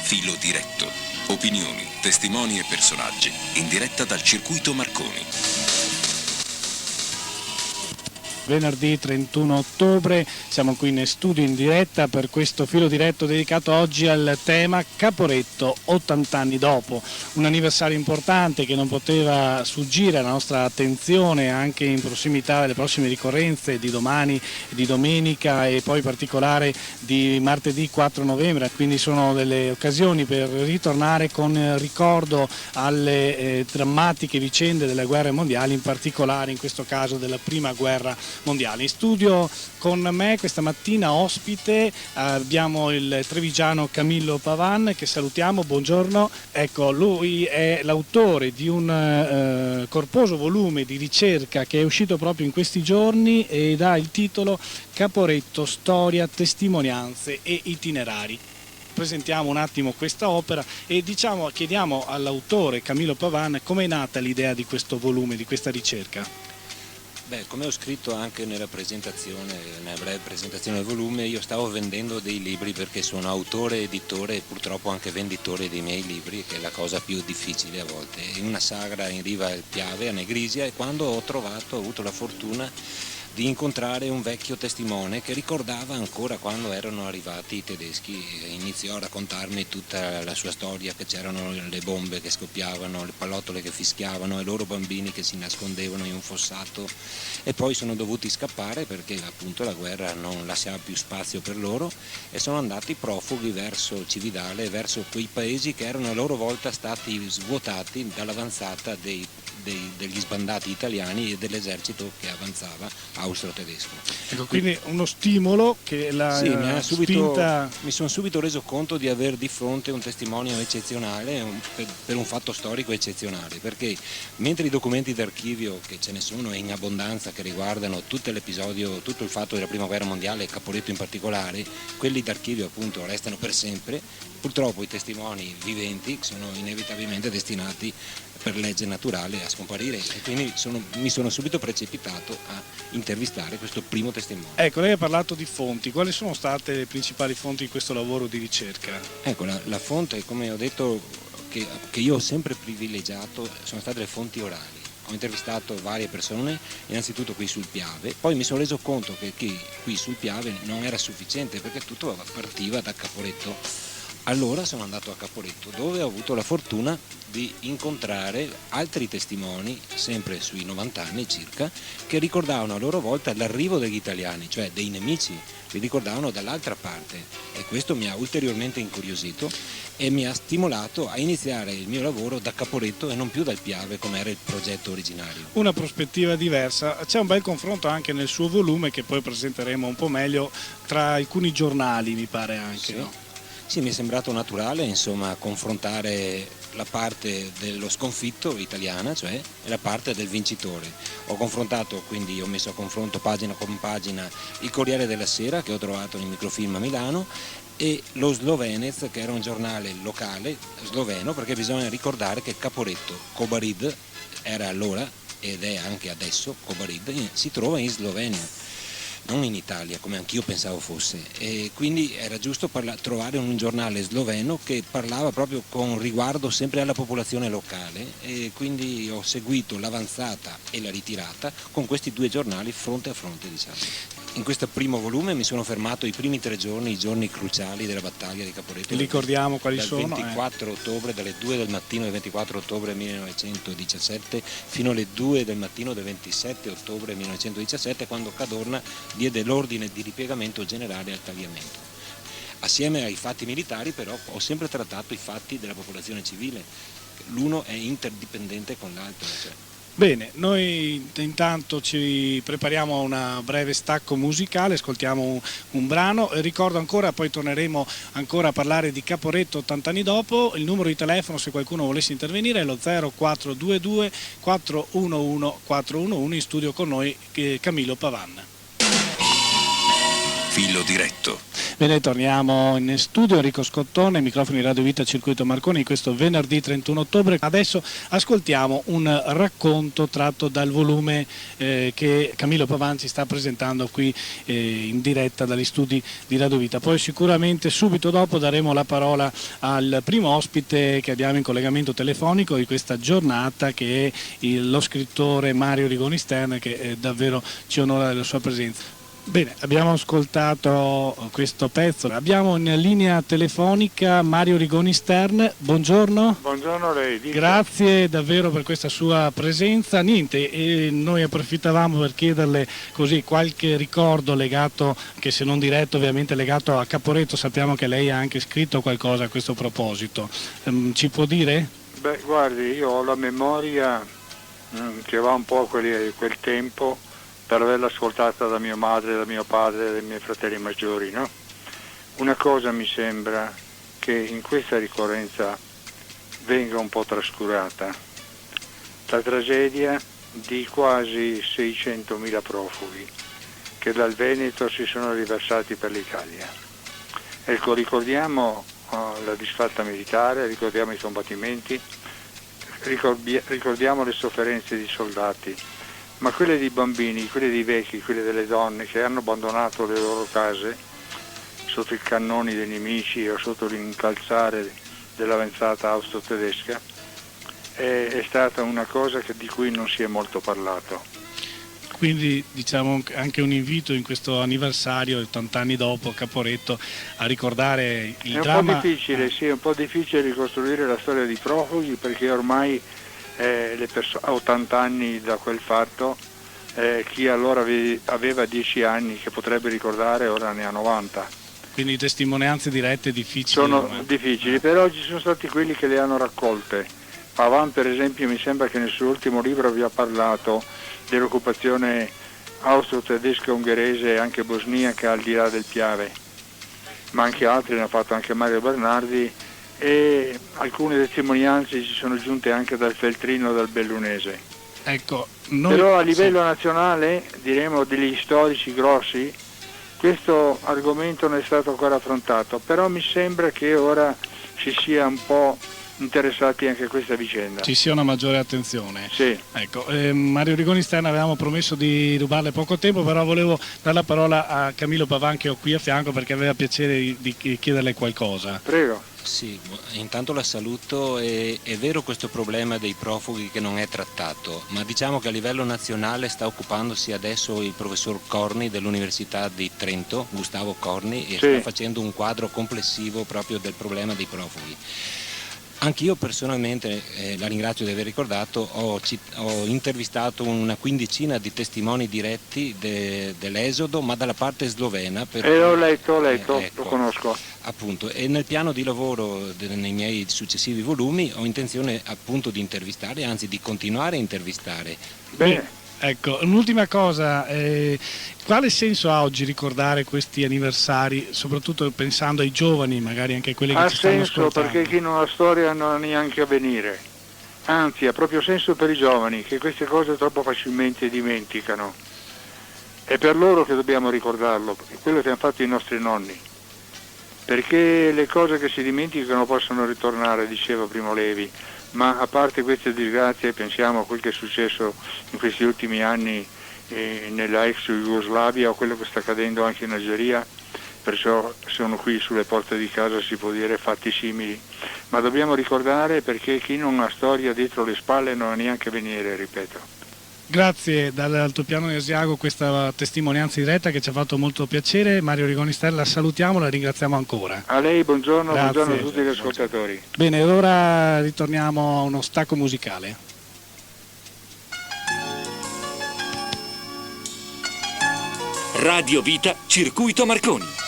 Filo diretto. Opinioni, testimoni e personaggi in diretta dal circuito Marconi. Venerdì 31 ottobre siamo qui in studio in diretta per questo filo diretto dedicato oggi al tema Caporetto 80 anni dopo, un anniversario importante che non poteva sfuggire alla nostra attenzione anche in prossimità delle prossime ricorrenze di domani, di domenica e poi in particolare di martedì 4 novembre, quindi sono delle occasioni per ritornare con ricordo alle drammatiche vicende delle guerre mondiali, in particolare in questo caso della prima guerra mondiale. In studio con me questa mattina ospite abbiamo il trevigiano Camillo Pavan, che salutiamo, buongiorno. Ecco, lui è l'autore di un corposo volume di ricerca che è uscito proprio in questi giorni ed ha il titolo Caporetto, storia, testimonianze e itinerari. Presentiamo un attimo questa opera e chiediamo all'autore Camillo Pavan come è nata l'idea di questo volume, di questa ricerca. Beh, come ho scritto anche nella breve presentazione del volume, io stavo vendendo dei libri perché sono autore, editore e purtroppo anche venditore dei miei libri, che è la cosa più difficile a volte. In una sagra in riva al Piave, a Negrisia, e quando ho avuto la fortuna di incontrare un vecchio testimone che ricordava ancora quando erano arrivati i tedeschi e iniziò a raccontarmi tutta la sua storia, che c'erano le bombe che scoppiavano, le pallottole che fischiavano e loro bambini che si nascondevano in un fossato e poi sono dovuti scappare perché appunto la guerra non lasciava più spazio per loro e sono andati profughi verso Cividale, verso quei paesi che erano a loro volta stati svuotati dall'avanzata degli sbandati italiani e dell'esercito che avanzava austro-tedesco. Ecco, quindi uno stimolo che mi sono subito reso conto di aver di fronte un testimonio eccezionale per un fatto storico eccezionale, perché mentre i documenti d'archivio, che ce ne sono in abbondanza, che riguardano tutto l'episodio, tutto il fatto della prima guerra mondiale e Caporetto in particolare, quelli d'archivio appunto restano per sempre, purtroppo i testimoni viventi sono inevitabilmente destinati per legge naturale a scomparire e quindi mi sono subito precipitato a intervistare questo primo testimone. Ecco, lei ha parlato di fonti, quali sono state le principali fonti di questo lavoro di ricerca? Ecco, la fonte, come ho detto, che io ho sempre privilegiato, sono state le fonti orali. Ho intervistato varie persone, innanzitutto qui sul Piave, poi mi sono reso conto che qui sul Piave non era sufficiente perché tutto partiva da Caporetto. Allora sono andato a Caporetto, dove ho avuto la fortuna di incontrare altri testimoni, sempre sui 90 anni circa, che ricordavano a loro volta l'arrivo degli italiani, cioè dei nemici, li ricordavano dall'altra parte e questo mi ha ulteriormente incuriosito e mi ha stimolato a iniziare il mio lavoro da Caporetto e non più dal Piave come era il progetto originario. Una prospettiva diversa, c'è un bel confronto anche nel suo volume che poi presenteremo un po' meglio tra alcuni giornali, mi pare anche, sì. No? Sì, mi è sembrato naturale insomma confrontare la parte dello sconfitto italiana, cioè, e la parte del vincitore. Ho confrontato, quindi ho messo a confronto pagina con pagina il Corriere della Sera che ho trovato nel microfilm a Milano e lo Slovenec, che era un giornale locale sloveno, perché bisogna ricordare che Caporetto, Kobarid, era allora ed è anche adesso Kobarid, si trova in Slovenia, non in Italia come anch'io pensavo fosse, e quindi era giusto trovare un giornale sloveno che parlava proprio con riguardo sempre alla popolazione locale e quindi ho seguito l'avanzata e la ritirata con questi due giornali fronte a fronte, diciamo. In questo primo volume mi sono fermato i primi 3 giorni, i giorni cruciali della battaglia di Caporetto. E ricordiamo quali sono? Dal 24 ottobre, dalle 2 del mattino del 24 ottobre 1917 fino alle 2 del mattino del 27 ottobre 1917, quando Cadorna diede l'ordine di ripiegamento generale al tagliamento. Assieme ai fatti militari però ho sempre trattato i fatti della popolazione civile, l'uno è interdipendente con l'altro. Cioè. Bene, noi intanto ci prepariamo a un breve stacco musicale, ascoltiamo un brano, ricordo ancora, poi torneremo ancora a parlare di Caporetto 80 anni dopo, il numero di telefono se qualcuno volesse intervenire è lo 0422 411 411, in studio con noi Camillo Pavan. Filo diretto. Bene, torniamo in studio, Enrico Scottone, microfoni Radio Vita Circuito Marconi, questo venerdì 31 ottobre. Adesso ascoltiamo un racconto tratto dal volume che Camillo Pavanzi sta presentando qui in diretta dagli studi di Radio Vita. Poi sicuramente subito dopo daremo la parola al primo ospite che abbiamo in collegamento telefonico di questa giornata, che è lo scrittore Mario Rigoni Stern, che davvero ci onora della sua presenza. Bene, abbiamo ascoltato questo pezzo. Abbiamo in linea telefonica Mario Rigoni Stern. Buongiorno. Buongiorno a lei. Dica. Grazie davvero per questa sua presenza. Niente, noi approfittavamo per chiederle così qualche ricordo legato, che se non diretto ovviamente legato a Caporetto. Sappiamo che lei ha anche scritto qualcosa a questo proposito. Ci può dire? Beh, guardi, io ho la memoria che va un po' a quel tempo, per averla ascoltata da mia madre, da mio padre e dai miei fratelli maggiori, no? Una cosa mi sembra che in questa ricorrenza venga un po' trascurata: la tragedia di quasi 600.000 profughi che dal Veneto si sono riversati per l'Italia. Ecco, ricordiamo la disfatta militare, ricordiamo i combattimenti, ricordiamo le sofferenze di soldati, ma quelle dei bambini, quelle dei vecchi, quelle delle donne che hanno abbandonato le loro case sotto i cannoni dei nemici o sotto l'incalzare dell'avanzata austro-tedesca, è stata una cosa di cui non si è molto parlato. Quindi diciamo anche un invito in questo anniversario, 80 anni dopo Caporetto, a ricordare il dramma. È un po' difficile, sì, è un po' difficile ricostruire la storia dei profughi, perché ormai a 80 anni da quel fatto, chi allora aveva 10 anni che potrebbe ricordare ora ne ha 90. Quindi testimonianze dirette difficili. Sono difficili, però ci sono stati quelli che le hanno raccolte. Pavan, per esempio, mi sembra che nel suo ultimo libro abbia parlato dell'occupazione austro-tedesca, ungherese e anche bosniaca al di là del Piave, ma anche altri, ne ha fatto anche Mario Bernardi, e alcune testimonianze ci sono giunte anche dal Feltrino e dal Bellunese. Ecco, però a livello nazionale, diremo degli storici grossi, questo argomento non è stato ancora affrontato, però mi sembra che ora si sia un po' interessati anche a questa vicenda. Ci sia una maggiore attenzione. Sì. Ecco, Mario Rigoni Stern, avevamo promesso di rubarle poco tempo, però volevo dare la parola a Camillo Pavan, che ho qui a fianco, perché aveva piacere di chiederle qualcosa. Prego. Sì, intanto la saluto. È vero questo problema dei profughi che non è trattato, ma diciamo che a livello nazionale sta occupandosi adesso il professor Corni dell'Università di Trento, Gustavo Corni, e sta facendo un quadro complessivo proprio del problema dei profughi. Anch'io personalmente, la ringrazio di aver ricordato, ho intervistato una quindicina di testimoni diretti dell'esodo, ma dalla parte slovena. L'ho letto, ecco, lo conosco. Appunto, e nel piano di lavoro nei miei successivi volumi ho intenzione appunto di intervistare, anzi di continuare a intervistare. Bene. Ecco, un'ultima cosa, quale senso ha oggi ricordare questi anniversari, soprattutto pensando ai giovani, magari anche quelli che ci stanno ascoltando? Ha senso, perché chi non ha storia non ha neanche a venire, anzi ha proprio senso per i giovani, che queste cose troppo facilmente dimenticano. È per loro che dobbiamo ricordarlo, quello che hanno fatto i nostri nonni, perché le cose che si dimenticano possono ritornare, diceva Primo Levi. Ma a parte queste disgrazie, pensiamo a quel che è successo in questi ultimi anni nella ex Jugoslavia, o quello che sta accadendo anche in Algeria, perciò sono qui sulle porte di casa, si può dire, fatti simili. Ma dobbiamo ricordare, perché chi non ha storia dietro le spalle non ha neanche venire, ripeto. Grazie dall'Altopiano di Asiago, questa testimonianza diretta che ci ha fatto molto piacere. Mario Rigoni Stern, la salutiamo, la ringraziamo ancora. A lei buongiorno, Grazie. Buongiorno a tutti gli ascoltatori. Bene, ora ritorniamo a uno stacco musicale. Radio Vita Circuito Marconi.